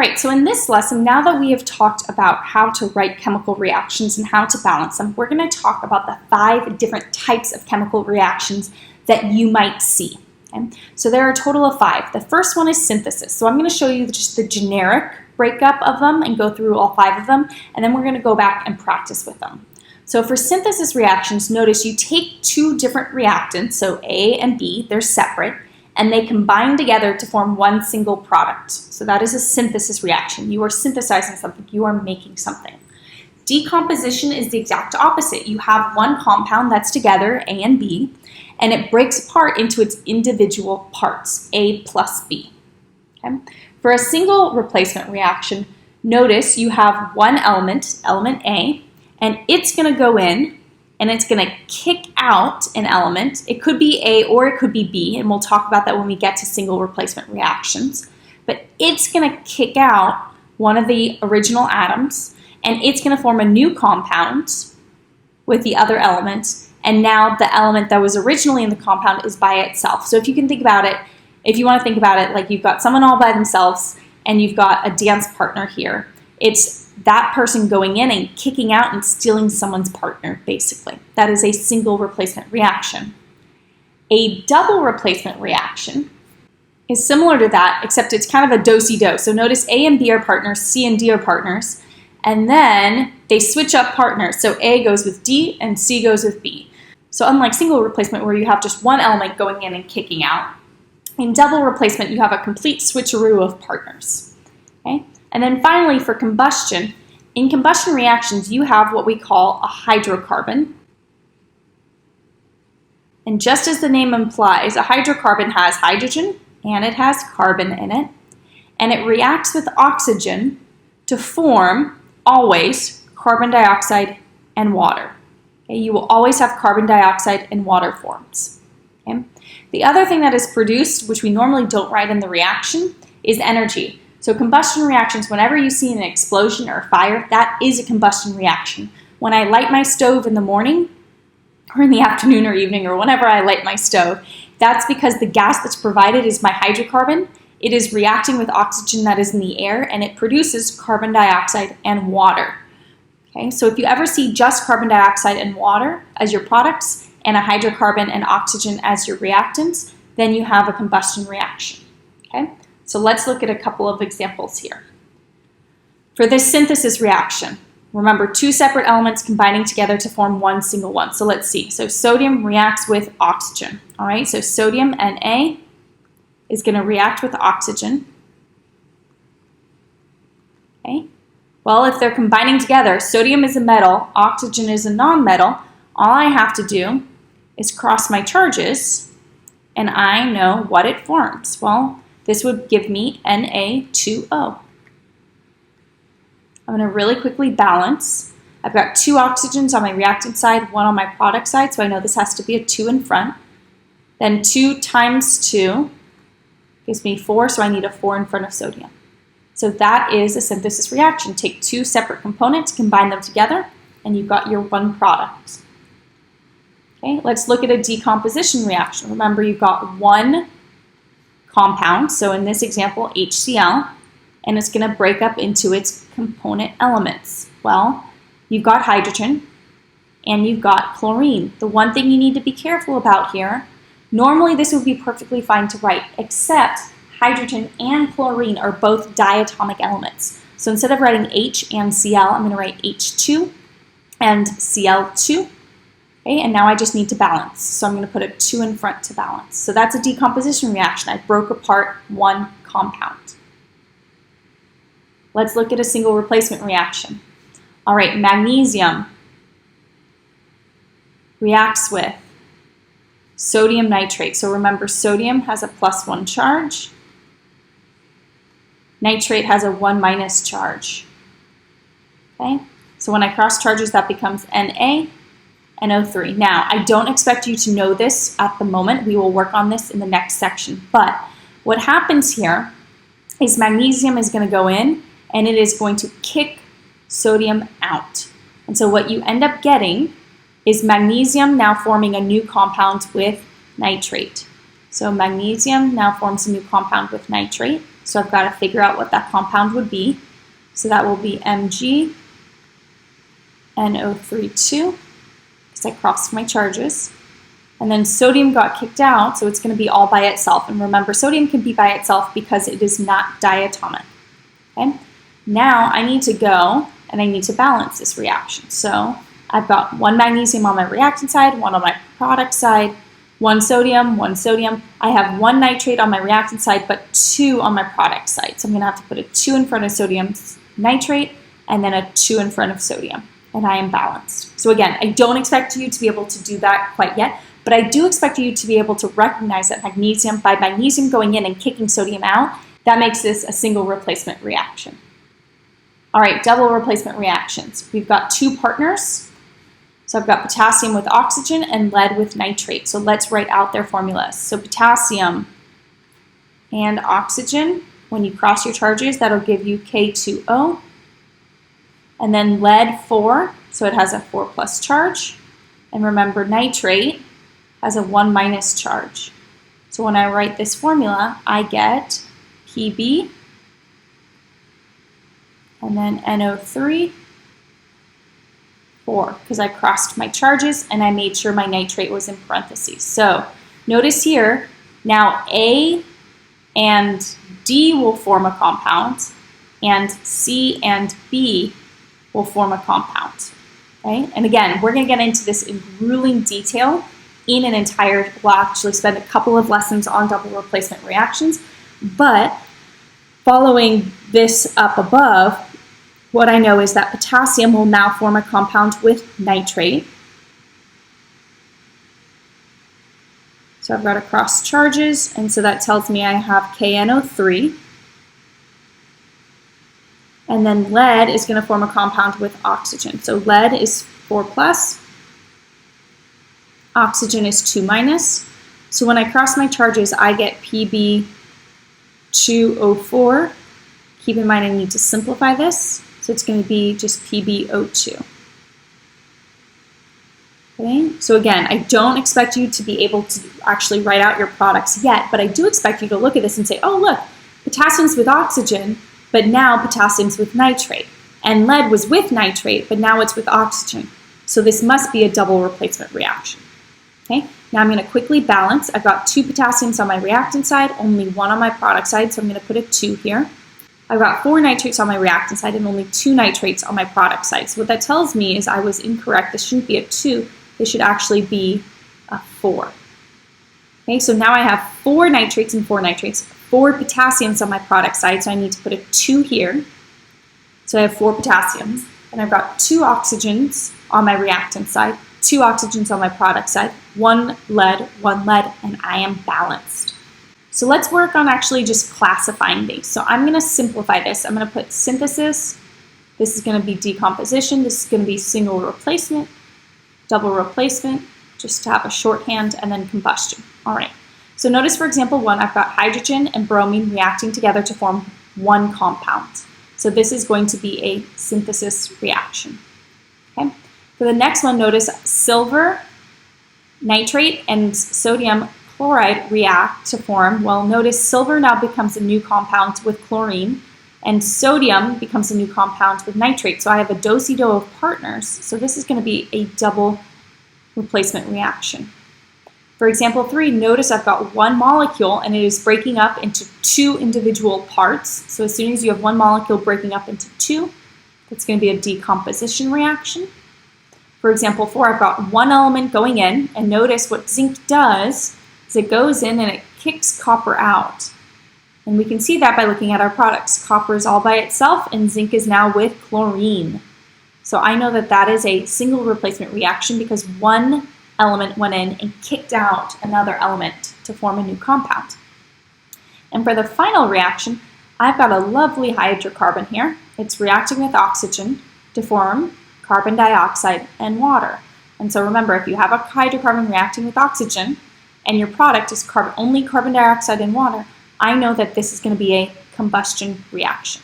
right, so in this lesson, now that we have talked about how to write chemical reactions and how to balance them, we're going to talk about the 5 different types of chemical reactions that you might see. Okay? So there are a total of 5. The first one is synthesis. So I'm going to show you just the generic breakup of them and go through all 5 of them, and then we're going to go back and practice with them. So for synthesis reactions, notice you take 2 different reactants, so A and B, they're separate, and they combine together to form one single product. So that is a synthesis reaction. You are synthesizing something, you are making something. Decomposition is the exact opposite. You have one compound that's together, A and B, and it breaks apart into its individual parts, A plus B. Okay? For a single replacement reaction, notice you have one element, element A, and it's going to go in and it's going to kick out an element. It could be A or it could be B, and we'll talk about that when we get to single replacement reactions. But it's going to kick out one of the original atoms, and it's going to form a new compound with the other element, and now the element that was originally in the compound is by itself. So if you can think about it, if you want to think about it like you've got someone all by themselves and you've got a dance partner here, it's that person going in and kicking out and stealing someone's partner, basically. That is a single replacement reaction. A double replacement reaction is similar to that, except it's kind of a do-si-do. So notice A and B are partners, C and D are partners, and then they switch up partners. So A goes with D and C goes with B. So unlike single replacement where you have just one element going in and kicking out, in double replacement you have a complete switcheroo of partners. Okay? And then finally, for combustion, in combustion reactions, you have what we call a hydrocarbon. And just as the name implies, a hydrocarbon has hydrogen and it has carbon in it. And it reacts with oxygen to form, always, carbon dioxide and water. Okay? You will always have carbon dioxide and water forms. Okay? The other thing that is produced, which we normally don't write in the reaction, is energy. So combustion reactions, whenever you see an explosion or a fire, that is a combustion reaction. When I light my stove in the morning, or in the afternoon or evening, or whenever I light my stove, that's because the gas that's provided is my hydrocarbon. It is reacting with oxygen that is in the air, and it produces carbon dioxide and water. Okay, so if you ever see just carbon dioxide and water as your products, and a hydrocarbon and oxygen as your reactants, then you have a combustion reaction. Okay? So let's look at a couple of examples here. For this synthesis reaction, remember 2 separate elements combining together to form one single one. So let's see. So sodium reacts with oxygen. All right, so sodium Na is going to react with oxygen. Okay. Well, if they're combining together, sodium is a metal, oxygen is a non-metal, all I have to do is cross my charges, and I know what it forms. Well, this would give me Na2O. I'm going to really quickly balance. I've got 2 oxygens on my reactant side, 1 on my product side, so I know this has to be a 2 in front. Then 2 times 2 gives me 4, so I need a 4 in front of sodium. So that is a synthesis reaction. Take 2 separate components, combine them together, and you've got your one product. Okay, let's look at a decomposition reaction. Remember, you've got one compound, so in this example, HCl, and it's going to break up into its component elements. Well, you've got hydrogen and you've got chlorine. The one thing you need to be careful about here, normally this would be perfectly fine to write, except hydrogen and chlorine are both diatomic elements. So instead of writing H and Cl, I'm going to write H2 and Cl2. Okay, and now I just need to balance. So I'm going to put a 2 in front to balance. So that's a decomposition reaction. I broke apart one compound. Let's look at a single replacement reaction. All right, magnesium reacts with sodium nitrate. So remember, sodium has a +1 charge. Nitrate has a 1- charge. Okay, so when I cross charges, that becomes Na. NO3. Now, I don't expect you to know this at the moment. We will work on this in the next section. But what happens here is magnesium is going to go in and it is going to kick sodium out. And so what you end up getting is magnesium now forming a new compound with nitrate. So magnesium now forms a new compound with nitrate. So I've got to figure out what that compound would be. So that will be MgNO3 because I crossed my charges. And then sodium got kicked out, so it's going to be all by itself. And remember, sodium can be by itself because it is not diatomic. Okay? Now I need to go and I need to balance this reaction. So I've got 1 magnesium on my reactant side, 1 on my product side, 1 sodium, 1 sodium. I have 1 nitrate on my reactant side, but 2 on my product side. So I'm going to have to put a 2 in front of sodium nitrate and then a 2 in front of sodium. And I am balanced. So again, I don't expect you to be able to do that quite yet, but I do expect you to be able to recognize that magnesium, by magnesium going in and kicking sodium out, that makes this a single replacement reaction. All right, double replacement reactions. We've got 2 partners. So I've got potassium with oxygen and lead with nitrate. So let's write out their formulas. So potassium and oxygen, when you cross your charges, that'll give you K2O. And then lead 4, so it has a 4 plus charge. And remember, nitrate has a 1 minus charge. So when I write this formula, I get Pb and then NO3, 4, because I crossed my charges and I made sure my nitrate was in parentheses. So notice here, now A and D will form a compound, and C and B will form a compound. Okay? And again, we're going to get into this in grueling detail in an entire, we'll actually spend a couple of lessons on double replacement reactions, but following this up above, what I know is that potassium will now form a compound with nitrate. So I've got to cross charges, and so that tells me I have KNO3. And then lead is going to form a compound with oxygen. So lead is 4 plus, oxygen is 2 minus. So when I cross my charges, I get Pb2O4. Keep in mind I need to simplify this. So it's going to be just PbO2. Okay, so again, I don't expect you to be able to actually write out your products yet, but I do expect you to look at this and say, oh look, potassium's with oxygen, but now potassium's with nitrate. And lead was with nitrate, but now it's with oxygen. So this must be a double replacement reaction. Okay, now I'm going to quickly balance. I've got 2 potassiums on my reactant side, only 1 on my product side, so I'm going to put a 2 here. I've got 4 nitrates on my reactant side and only 2 nitrates on my product side. So what that tells me is I was incorrect. This shouldn't be a 2. This should actually be a 4. Okay, so now I have 4 nitrates and 4 nitrates, 4 potassiums on my product side, so I need to put a 2 here. So I have 4 potassiums, and I've got 2 oxygens on my reactant side, 2 oxygens on my product side, 1 lead, and I am balanced. So let's work on actually just classifying these. So I'm going to simplify this. I'm going to put synthesis. This is going to be decomposition. This is going to be single replacement, double replacement, just to have a shorthand, and then combustion. All right. So notice, for example, 1, I've got hydrogen and bromine reacting together to form 1 compound. So this is going to be a synthesis reaction. Okay. For the next one, notice silver, nitrate, and sodium chloride react to form, well, notice silver now becomes a new compound with chlorine, and sodium becomes a new compound with nitrate. So I have a do-si-do of partners. So this is going to be a double replacement reaction. For example 3, notice I've got 1 molecule and it is breaking up into 2 individual parts. So as soon as you have 1 molecule breaking up into 2, that's going to be a decomposition reaction. For example 4, I've got 1 element going in, and notice what zinc does is it goes in and it kicks copper out. And we can see that by looking at our products. Copper is all by itself and zinc is now with chlorine. So I know that that is a single replacement reaction because 1 element went in and kicked out another element to form a new compound. And for the final reaction, I've got a lovely hydrocarbon here. It's reacting with oxygen to form carbon dioxide and water. And so remember, if you have a hydrocarbon reacting with oxygen and your product is only carbon dioxide and water, I know that this is going to be a combustion reaction.